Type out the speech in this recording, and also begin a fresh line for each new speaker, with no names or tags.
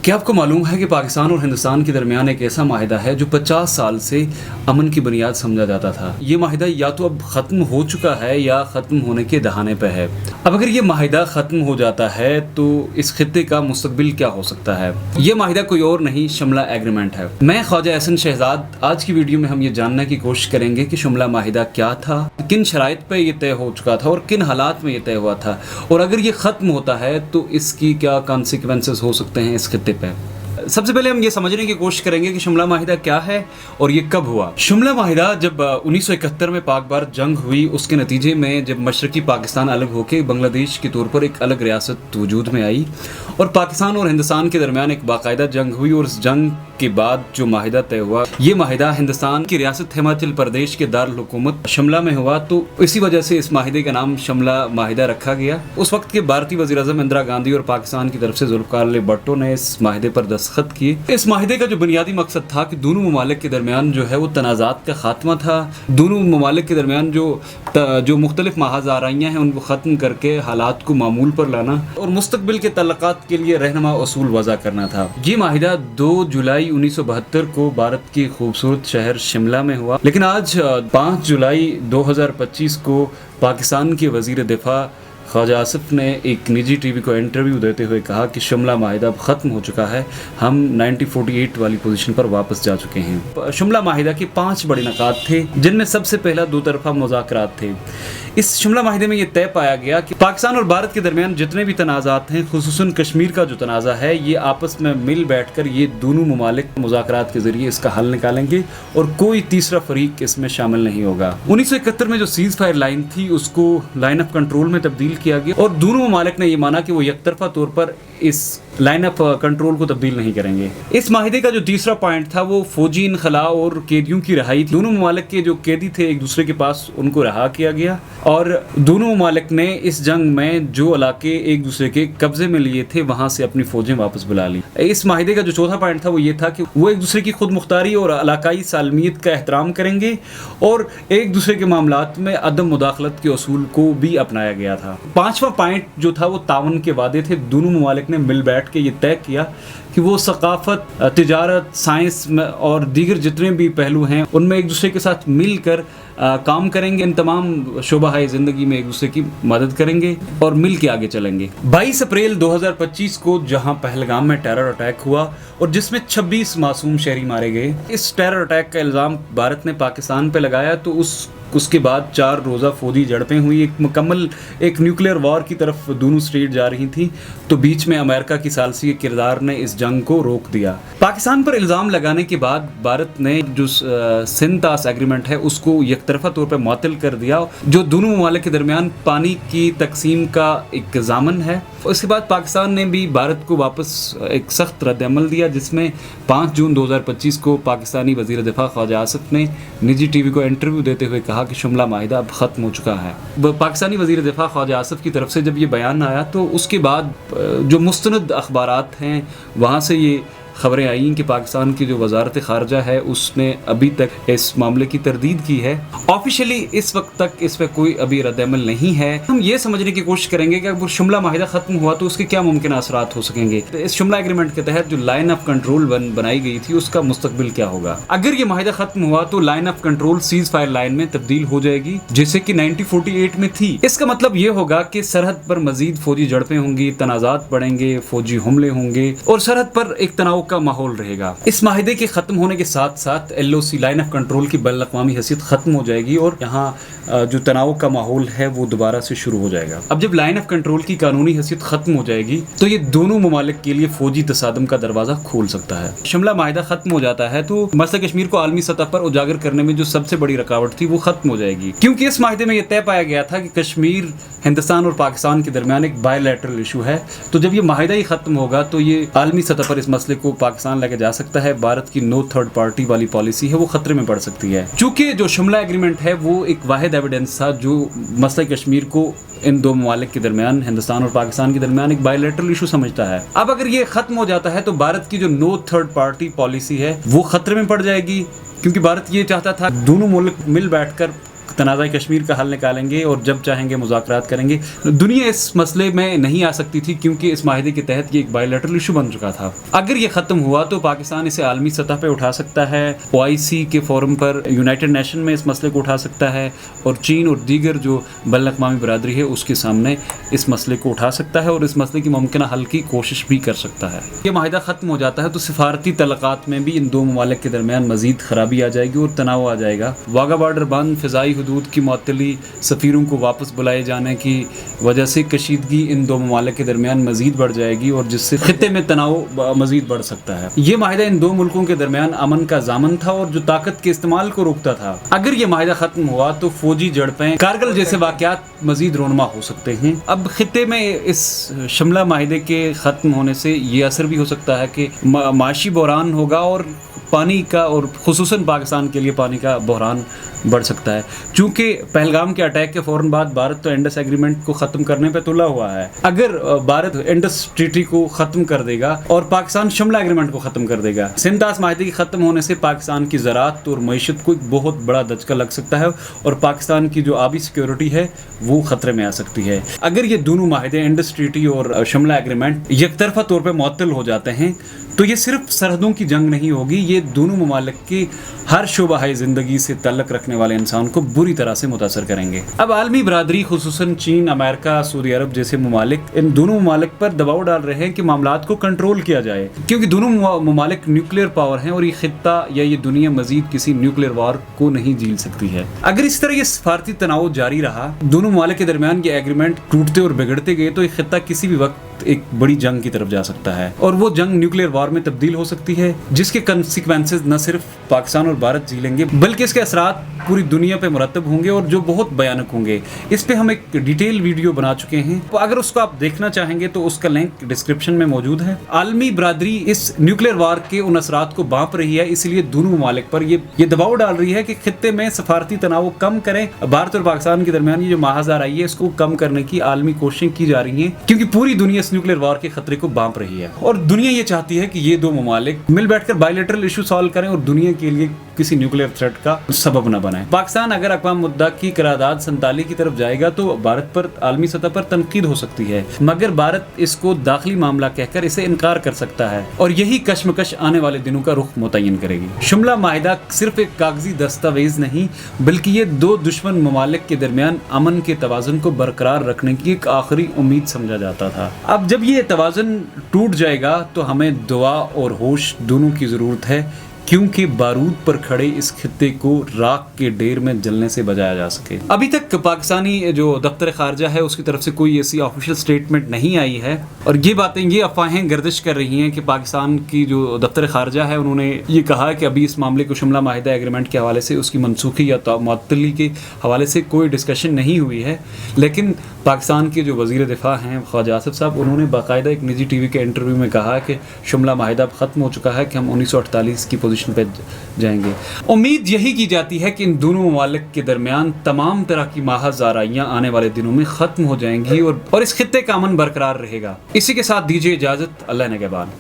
क्या आपको मालूम है कि पाकिस्तान और हिंदुस्तान के दरमियान एक ऐसा माहिदा है जो 50 साल से अमन की बुनियाद समझा जाता था। ये माहिदा या तो अब ख़त्म हो चुका है या ख़त्म होने के दहाने पे है। अब अगर ये माहिदा ख़त्म हो जाता है तो इस खित्ते का मुस्तकबिल क्या हो सकता है। ये माहिदा कोई और नहीं, शिमला एग्रीमेंट है। मैं ख्वाजा एहसन शहजाद। आज की वीडियो में हम ये जानने की कोशिश करेंगे कि शिमला माहिदा क्या था, किन शराइत पे ये तय हो चुका था और किन हालात में ये तय हुआ था, और अगर ये ख़त्म होता है तो इसकी क्या कॉन्सिक्वेंसेस हो सकते हैं इस खित्ते पे। सबसे पहले हम ये समझने की कोशिश करेंगे कि शिमला माहिदा क्या है और ये कब हुआ। शिमला माहिदा जब 1971 में पाक भारत जंग हुई, उसके नतीजे में जब मशरकी पाकिस्तान अलग होकर बांग्लादेश के तौर पर एक अलग रियासत वजूद में आई और पाकिस्तान और हिंदुस्तान के दरमियान एक बाकायदा जंग हुई, और उस जंग के बाद जो माहिदा तय हुआ, ये माहिदा हिंदुस्तान की रियासत हिमाचल प्रदेश के दारुल हुकूमत शिमला में हुआ। तो इसी वजह से इस माहिदे का नाम शिमला माहिदा रखा गया। उस वक्त के भारतीय वज़ीर आज़म इंदिरा गांधी और पाकिस्तान की तरफ से जुल्फ़िकार अली भुट्टो ने इस माहिदे पर दस्तखत किए। इस माहिदे का जो बुनियादी मकसद था कि दोनों ममालिक के दरमियान जो है वो तनाज़ात का खात्मा था। दोनों ममालिक के दरमियान जो मुख्तलिफ महाज़ाराइयाँ हैं उनको ख़त्म करके हालात को मामूल पर लाना और मुस्तक़बिल के तल्लक़ात के लिए रहनुमा उसूल वज़ा करना था। ये माहिदा 2 जुलाई 1972 को भारत की खूबसूरत शहर शिमला में हुआ, लेकिन आज 5 जुलाई 2025 को पाकिस्तान के वज़ीर दिफा ख्वाजा आसिफ ने एक निजी टीवी को इंटरव्यू देते हुए कहा कि शिमला माहिदा अब ख़त्म हो चुका है, हम 1948 वाली पोजीशन पर वापस जा चुके हैं। शिमला माहिदा के 5 बड़े नकात थे, जिनमें सबसे पहला 2 तरफ़ा मुज़ाकरात थे। इस शिमला माहिदे में ये तय पाया गया कि पाकिस्तान और भारत के दरमियान जितने भी तनाज़ात हैं, खुसूसन कश्मीर का जो तनाज़ा है, ये आपस में मिल बैठ कर ये दोनों ममालिक मुज़ाकरात के ज़रिए इसका हल निकालेंगे और कोई तीसरा फरीक इसमें शामिल नहीं होगा। 1971 में जो सीज़ फायर लाइन थी उसको लाइन ऑफ कंट्रोल में तब्दील किया गया और दोनों ममालिक ने यह माना कि वो एकतरफा तौर पर इस लाइन ऑफ कंट्रोल को तब्दील नहीं करेंगे। इस माहिदे का जो तीसरा पॉइंट था वो फौजी इनखला और कैदियों की रहाई थी। दोनों ममालिक के जो कैदी थे एक दूसरे के पास, उनको रहा किया गया और दोनों ममालिक ने इस जंग में जो इलाके एक दूसरे के कब्जे में लिए थे वहां से अपनी फौजें वापस बुला ली। इस माहिदे का जो चौथा पॉइंट था वो ये था कि वो एक दूसरे की खुद मुख्तारी और इलाकाई सालमियत का एहतराम करेंगे और एक दूसरे के मामलात में अदम मुदाखलत के उसूल को भी अपनाया गया था। 5वां पॉइंट जो था वो तावन के वादे थे। दोनों ममालिक ने मिल बैठ के ये तय किया कि वो सकाफत, तिजारत, साइंस और दीगर जितने भी पहलू हैं उनमें एक दूसरे के साथ मिलकर काम करेंगे। इन तमाम शोबाए ज़िंदगी में एक दूसरे की मदद करेंगे और मिल के आगे चलेंगे। 22 अप्रैल 2025 को जहां पहलगाम में टेरर अटैक हुआ और जिसमें 26 मासूम शहरी मारे गए, इस टेरर अटैक का इल्ज़ाम भारत ने पाकिस्तान पे लगाया। तो उसके बाद 4 रोज़ा फौजी झड़पें हुई, एक न्यूक्लियर वॉर की तरफ दोनों स्टेट जा रही थी। तो बीच में अमेरिका की सालसी के किरदार ने इस जंग को रोक दिया। पाकिस्तान पर इल्ज़ाम लगाने के बाद भारत ने जो सिंतास एग्रीमेंट है उसको एक तरफा तौर पर मुअत्तल कर दिया, जो दोनों ममालिक के दरमियान पानी की तकसीम का एक ज़ामन है। उसके बाद पाकिस्तान ने भी भारत को वापस एक सख्त रद्द-ए-अमल दिया, जिसमें 5 जून 2025 को पाकिस्तानी वज़ीर दिफा ख्वाजा आसिफ ने निजी टीवी को इंटरव्यू देते हुए कहा कि शिमला माहिदा अब ख़त्म हो चुका है। पाकिस्तानी वज़ीर दिफा ख्वाजा आसिफ की तरफ से जब ये बयान आया तो उसके बाद जो मुस्तनद अखबारात हैं वहाँ से ये खबरें आई कि पाकिस्तान की जो वजारत ख़ारजा है उसने अभी तक इस मामले की तरदीद की है। ऑफिशियली इस वक्त तक इस पर कोई अभी रद्द-ए-अमल नहीं है। हम ये समझने की कोशिश करेंगे कि अगर शिमला माहिदा ख़त्म हुआ तो उसके क्या मुमकिन असरात हो सकेंगे। तो इस शिमला एग्रीमेंट के तहत जो लाइन ऑफ कंट्रोल बनाई गई थी उसका मुस्तकबिल क्या होगा। अगर ये माहिदा ख़त्म हुआ तो line of control seize fire line में तब्दील हो जाएगी, जैसे कि 1948 में थी। इसका मतलब ये होगा कि सरहद पर मजीद फौजी झड़पें होंगी, तनाज़ात बढ़ेंगे, फौजी हमले होंगे और सरहद पर एक तनाव का माहौल रहेगा। इस माहिदे के खत्म होने के साथ साथ LOC लाइन ऑफ कंट्रोल की बैनुल अक़वामी हैसियत खत्म हो जाएगी और यहाँ जो तनाव का माहौल है वो दोबारा से शुरू हो जाएगा। अब जब लाइन ऑफ कंट्रोल की कानूनी हैसियत खत्म हो जाएगी तो ये दोनों ममालिक के लिए फौजी तसादम का दरवाजा खोल सकता है। शिमला माहिदा खत्म हो जाता है तो मसला कश्मीर को आलमी सतह पर उजागर करने में जो सबसे बड़ी रुकावट थी वो खत्म हो जाएगी, क्योंकि इस माहिदे में यह तय पाया गया था कि कश्मीर हिंदुस्तान और पाकिस्तान के दरमियान एक बायलैटरल इशू है। तो जब ये माहिदा ही खत्म होगा तो ये आलमी सतह पर इस मसले को पाकिस्तान लेके जा सकता है। भारत की नो थर्ड पार्टी वाली पॉलिसी है वो खतरे में पड़ सकती है। चूंकि जो शिमला एग्रीमेंट है वो एक वाहिद एविडेंस था जो मसला कश्मीर को इन दो ममालिक के दरमियान, हिंदुस्तान और पाकिस्तान के दरमियान एक बायलैटरल इशू समझता है। अब अगर ये खत्म हो जाता है तो भारत की जो नो थर्ड पार्टी पॉलिसी है वो खतरे में पड़ जाएगी, क्योंकि भारत ये चाहता था दोनों मुल्क मिल बैठकर तनाज़ा कश्मीर का हल निकालेंगे और जब चाहेंगे मुज़ाकरात करेंगे। दुनिया इस मसले में नहीं आ सकती थी क्योंकि इस माहिदे के तहत ये एक बायलैटरल इशू बन चुका था। अगर ये ख़त्म हुआ तो पाकिस्तान इसे आलमी सतह पर उठा सकता है, OIC के फोरम पर, यूनाइटेड नेशन में इस मसले को उठा सकता है और चीन और दीगर जो बैनुल-अक़वामी बरादरी है उसके सामने इस मसले को उठा सकता है और इस मसले की मुमकिन हल की कोशिश भी कर सकता है। ये माहिदा ख़त्म हो जाता है तो सिफारती तलक़ात में भी इन दो ममालिक के दरमियान मज़ीद ख़राबी आ जाएगी और तनाव आ जाएगा। वाघा बॉर्डर बंद, फ़िज़ाई हदूद की मुअत्तली, सफ़ीरों को वापस बुलाए जाने की वजह से कशीदगी इन दो ममालिक के दरमियान मज़ीद बढ़ जाएगी और जिससे ख़ित्ते में तनाव मज़ीद बढ़ सकता है। ये माहिदा इन दो मुल्कों के दरमियान अमन का ज़ामन था और जो ताकत के इस्तेमाल को रोकता था। अगर ये माहिदा ख़त्म हुआ तो फ़ौजी झड़पें, कारगिल जैसे वाक़यात मज़ीद रोनमा हो सकते हैं। अब ख़ित्ते में इस शिमला माहिदे के ख़त्म होने से ये असर भी हो सकता है कि माशी बहरान होगा और पानी का, और ख़ुसूसन पाकिस्तान के लिए पानी का बहरान बढ़ सकता है। चूँकि पहलगाम के अटैक के फ़ौरन बाद भारत तो इंडस एग्रीमेंट को ख़त्म करने पे तुला हुआ है। अगर भारत इंडस ट्रीटी को ख़त्म कर देगा और पाकिस्तान शिमला एग्रीमेंट को ख़त्म कर देगा, सिंधास माहिदे के ख़त्म होने से पाकिस्तान की ज़राअत और मईशत को एक बहुत बड़ा धचका लग सकता है और पाकिस्तान की जो आबी सिक्योरिटी है वो ख़तरे में आ सकती है। अगर ये दोनों माहिदे इंडस ट्रीटी और शिमला एग्रीमेंट यकतरफा तौर पर मुअत्तल हो जाते हैं तो ये सिर्फ सरहदों की जंग नहीं होगी, ये दोनों ममालिक की हर शोबा ज़िंदगी से तल्लक रखने वाले इंसान को बुरी तरह से मुतासर करेंगे। अब आलमी बरादरी ख़ुसूसन चीन, अमेरिका, सऊदी अरब जैसे ममालिक इन दोनों ममालिक पर दबाव डाल रहे हैं कि मामलात को कंट्रोल किया जाए, क्योंकि दोनों ममालिक न्यूक्लियर पावर हैं और ये खित्ता या ये दुनिया मजीद किसी न्यूक्लियर वार को नहीं झेल सकती है। अगर इस तरह ये सफारती तनाव जारी रहा, दोनों ममालिक के दरमियान ये एग्रीमेंट टूटते और बिगड़ते गए तो ये खित्ता किसी भी वक्त एक बड़ी जंग की तरफ जा सकता है और वो जंग न्यूक्लियर वार में तब्दील हो सकती है, जिसके कंसिक्वेंसेस न सिर्फ पाकिस्तान और भारत झेलेंगे बल्कि इसके असरात पूरी दुनिया पे मुरतब होंगे और जो बहुत भयानक होंगे। इस पे हम एक डिटेल वीडियो बना चुके हैं, तो अगर उसको आप देखना चाहेंगे तो उसका लिंक डिस्क्रिप्शन में मौजूद है। आलमी बरादरी इस न्यूक्लियर वार के उन असरात को बांप रही है, इसलिए दोनों ममालिक पर ये दबाव डाल रही है कि खित्ते में सफारती तनाव कम करें। भारत और पाकिस्तान के दरमियान ये जो महाजार आई है इसको कम करने की आलमी कोशिशें की जा रही हैं, क्योंकि पूरी दुनिया न्यूक्लियर वार के खतरे को बांप रही है और दुनिया ये चाहती है कि ये दो ममालिक मिल बैठकर बायलैटरल इशू सॉल्व करें और दुनिया के लिए किसी न्यूक्लियर थ्रेट का सबब न बनाए। पाकिस्तान अगर अक़वाम मुत्तहिदा की करारदाद 47 की तरफ जाएगा तो भारत पर आलमी सतह पर तनकीद हो सकती है, मगर भारत इसको दाखिली मामला कहकर इसे इनकार कर सकता है और यही कशमकश आने वाले दिनों का रुख मुतय्यन करेगी। शिमला माहिदा सिर्फ एक कागजी दस्तावेज नहीं बल्कि ये दो दुश्मन ममालिक के दरमियान अमन के तवाज़ुन को बरकरार रखने की एक आखिरी उम्मीद समझा जाता था। अब जब ये तवाज़ुन टूट जाएगा तो हमें दुआ और होश दोनों की ज़रूरत है, क्योंकि बारूद पर खड़े इस खित्ते को राख के ढेर में जलने से बचाया जा सके। अभी तक पाकिस्तानी जो दफ्तर खारजा है उसकी तरफ से कोई ऐसी ऑफिशियल स्टेटमेंट नहीं आई है और ये अफवाहें गर्दिश कर रही हैं कि पाकिस्तान की जो दफ्तर खारजा है उन्होंने ये कहा कि अभी इस मामले को शिमला माहिदा एग्रीमेंट के हवाले से उसकी मनसूखी या मुअत्तली के हवाले से कोई डिस्कशन नहीं हुई है। लेकिन पाकिस्तान के जो वज़ीर दिफा हैं ख्वाजा आसिफ साहब, उन्होंने बाकायदा एक निजी टीवी के इंटरव्यू में कहा कि शिमला माहिदा ख़त्म हो चुका है, कि हम 1948 की पोजीशन पे जाएंगे। उम्मीद यही की जाती है कि इन दोनों ममालिक के दरमियान तमाम तरह की माहज़ाराइयाँ आने वाले दिनों में ख़त्म हो जाएंगी और इस खित्ते का अमन बरकरार रहेगा। इसी के साथ दीजिए इजाज़त। अल्लाह निगहबान।